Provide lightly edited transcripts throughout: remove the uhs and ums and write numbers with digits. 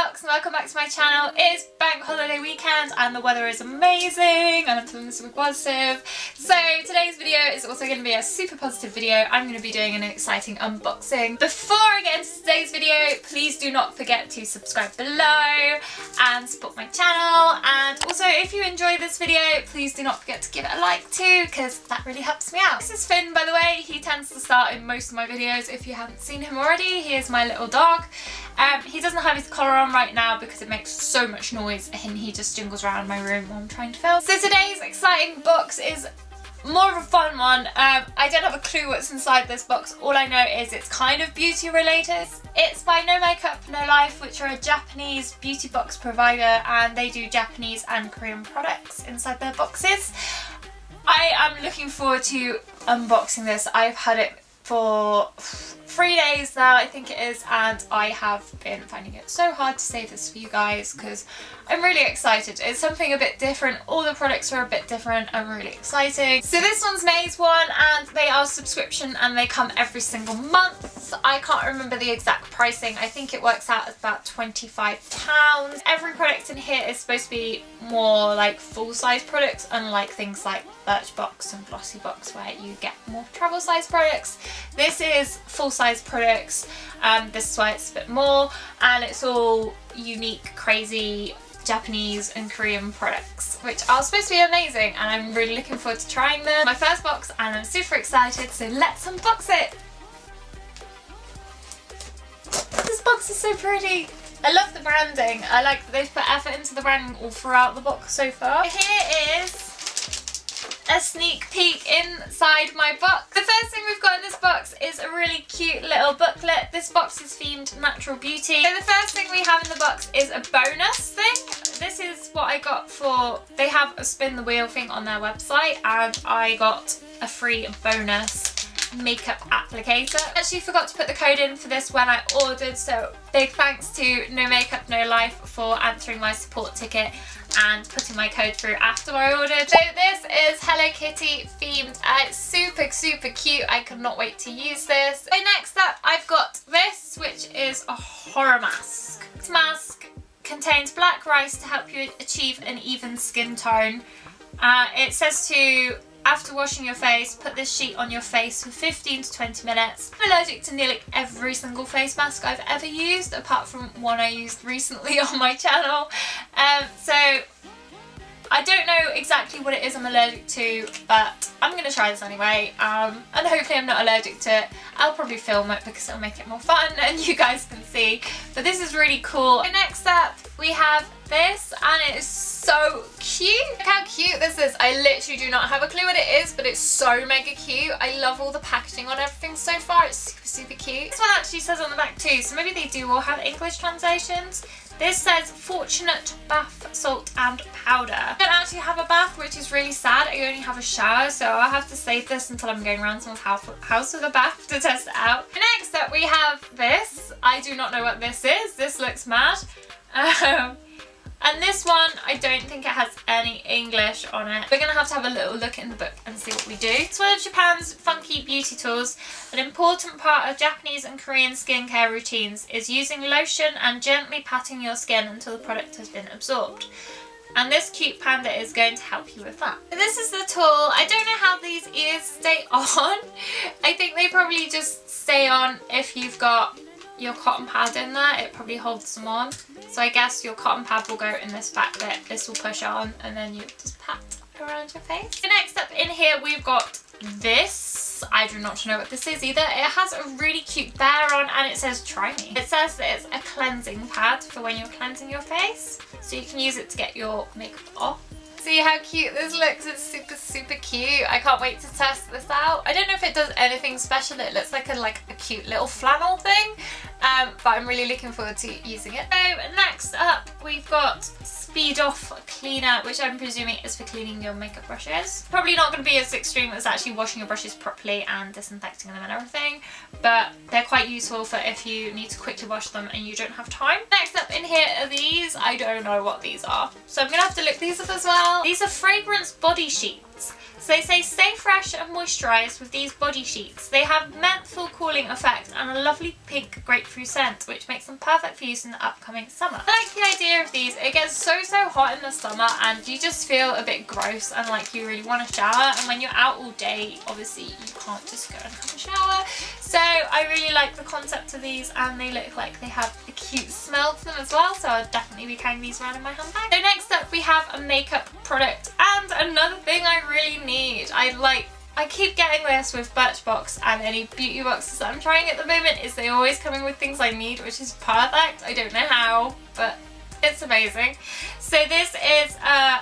unbox and welcome back to my channel. It's bank holiday weekend and the weather is amazing and I'm feeling super positive. So today's video is also going to be a super positive video. I'm going to be doing an exciting unboxing. Before I get into today's video, please do not forget to subscribe below and support my channel. And also if you enjoy this video, please do not forget to give it a like too, because that really helps me out. This is Finn, by the way. He tends to start in most of my videos if you haven't seen him already. He is my little dog. He doesn't have his collar on right now because it makes so much noise and he just jingles around my room while I'm trying to film. So today's exciting box is more of a fun one. I don't have a clue what's inside this box. All I know is it's kind of beauty related. It's by No Makeup No Life, which are a Japanese beauty box provider, and they do Japanese and Korean products inside their boxes. I am looking forward to unboxing this. I've had it for 3 days now, I think it is, and I have been finding it so hard to save this for you guys because I'm really excited. It's something a bit different. All the products are a bit different. I'm really excited. So this one's May's one, and they are subscription and they come every single month. I can't remember the exact pricing. I think it works out as about £25. Every product in here is supposed to be more like full-size products, unlike things like Birchbox and Glossybox where you get more travel-size products. This is full-size products. This is why it's a bit more, and it's all unique, crazy Japanese and Korean products, which are supposed to be amazing, and I'm really looking forward to trying them. My first box, and I'm super excited, so let's unbox it. This box is so pretty. I love the branding. I like that they've put effort into the branding all throughout the box so far. Here is a sneak peek inside my box. The first thing we've got in this box is a really cute little booklet. This box is themed natural beauty. So the first thing we have in the box is a bonus thing. This is what I got for, they have a spin the wheel thing on their website, and I got a free bonus makeup applicator. I actually forgot to put the code in for this when I ordered, so big thanks to No Makeup No Life for answering my support ticket and putting my code through after I ordered. So this is Hello Kitty themed. It's super cute. I could not wait to use this. So next up I've got this, which is a horror mask. This mask contains black rice to help you achieve an even skin tone. It says to, after washing your face, put this sheet on your face for 15 to 20 minutes. I'm allergic to nearly every single face mask I've ever used, apart from one I used recently on my channel. So I don't know exactly what it is I'm allergic to, but I'm going to try this anyway, and hopefully I'm not allergic to it. I'll probably film it because it'll make it more fun and you guys can see. But this is really cool. So next up we have this, and it is so cute. Look how cute this is. I literally do not have a clue what it is, but it's so mega cute. I love all the packaging on everything so far. It's super cute. This one actually says on the back too, so maybe they do all have English translations. This says Fortunate Bath Salt and Powder. I don't actually have a bath, which is really sad. I only have a shower, so I'll have to save this until I'm going around someone's house with a bath to test it out. Next up we have this. I do not know what this is. This looks mad. And this one, I don't think it has any English on it. We're going to have a little look in the book and see what we do. It's one of Japan's funky beauty tools. An important part of Japanese and Korean skincare routines is using lotion and gently patting your skin until the product has been absorbed. And this cute panda is going to help you with that. This is the tool. I don't know how these ears stay on. I think they probably just stay on if you've got your cotton pad in there. It probably holds them on. So I guess your cotton pad will go in this back bit. This will push on and then you just pat around your face. So next up in here we've got this. I do not know what this is either. It has a really cute bear on and it says try me. It says that it's a cleansing pad for when you're cleansing your face. So you can use it to get your makeup off. See how cute this looks. It's super cute. I can't wait to test this out. I don't know if it does anything special. It looks like a cute little flannel thing, but I'm really looking forward to using it. So next up we've got Speed Off Cleaner, which I'm presuming is for cleaning your makeup brushes. Probably not going to be as extreme as actually washing your brushes properly and disinfecting them and everything, but they're quite useful for if you need to quickly wash them and you don't have time. Next up in here are these. I don't know what these are, so I'm going to have to look these up as well. These are fragrance body sheets. So they say stay fresh and moisturised with these body sheets. They have menthol cooling effect and a lovely pink grapefruit scent, which makes them perfect for use in the upcoming summer. I like the idea of these. It gets so hot in the summer and you just feel a bit gross and like you really want to shower, and when you're out all day obviously you can't just go and have a shower. So I really like the concept of these, and they look like they have a cute smell to them as well, so I'll definitely be carrying these around in my handbag. So next up we have a makeup product, and another thing I really need. I keep getting this with Birchbox and any beauty boxes that I'm trying at the moment, is they always come in with things I need, which is perfect. I don't know how, but it's amazing. So this is a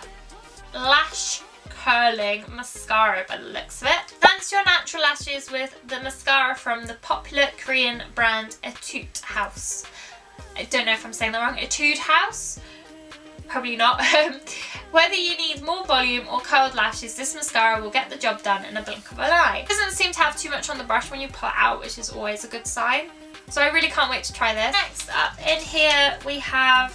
lash curling mascara by the looks of it. Enhance your natural lashes with the mascara from the popular Korean brand Etude House. I don't know if I'm saying that wrong. Etude House? Probably not. Whether you need more volume or curled lashes, this mascara will get the job done in a blink of an eye. It doesn't seem to have too much on the brush when you pull it out, which is always a good sign. So I really can't wait to try this. Next up in here we have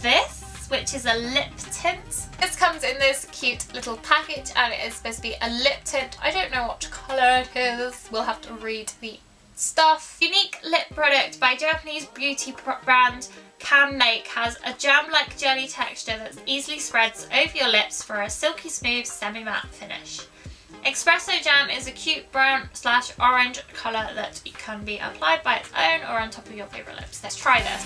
this, which is a lip tint. This comes in this cute little package and it is supposed to be a lip tint. I don't know what colour it is. We'll have to read the stuff. Unique lip product by Japanese beauty brand Can Make has a jam-like jelly texture that easily spreads over your lips for a silky smooth semi-matte finish. Espresso Jam is a cute brown/orange colour that can be applied by its own or on top of your favourite lips. Let's try this.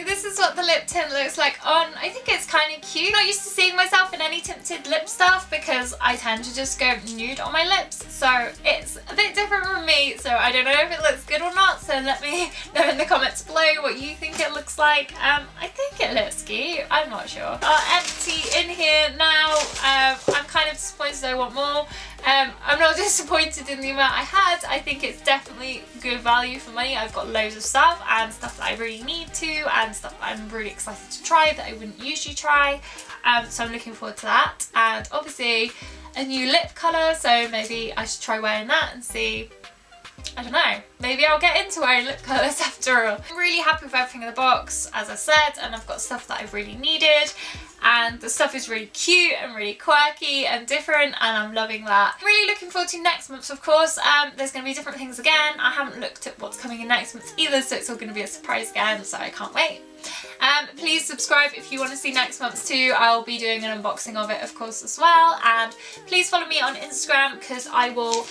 This is what the lip tint looks like on. I think it's kind of cute. I'm not used to seeing myself in any tinted lip stuff because I tend to just go nude on my lips, so it's a bit different from me, so I don't know if it looks good or not, so let me know in the comments below what you think it looks like. I think it looks cute, I'm not sure. Empty in here now. I'm kind of disappointed, I want more. I'm not disappointed in the amount I had. I think it's definitely good value for money. I've got loads of stuff and stuff that I really need to, and stuff that I'm really excited to try that I wouldn't usually try. So I'm looking forward to that, and obviously a new lip colour, so maybe I should try wearing that and see. I don't know, maybe I'll get into wearing lip colours after all. I'm really happy with everything in the box, as I said, and I've got stuff that I've really needed, and the stuff is really cute and really quirky and different, and I'm loving that. I'm really looking forward to next month, of course. There's going to be different things again. I haven't looked at what's coming in next month either, so it's all going to be a surprise again, so I can't wait. Please subscribe if you want to see next month's too. I'll be doing an unboxing of it, of course, as well, and please follow me on Instagram because I will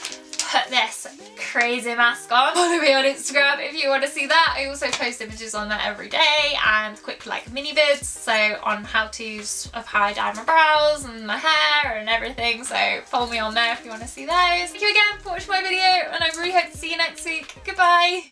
put this crazy mask on. Follow me on Instagram if you want to see that. I also post images on there every day and quick like mini vids, so on how-tos of how I dye my brows and my hair and everything, so follow me on there if you want to see those. Thank you again for watching my video, and I really hope to see you next week. Goodbye!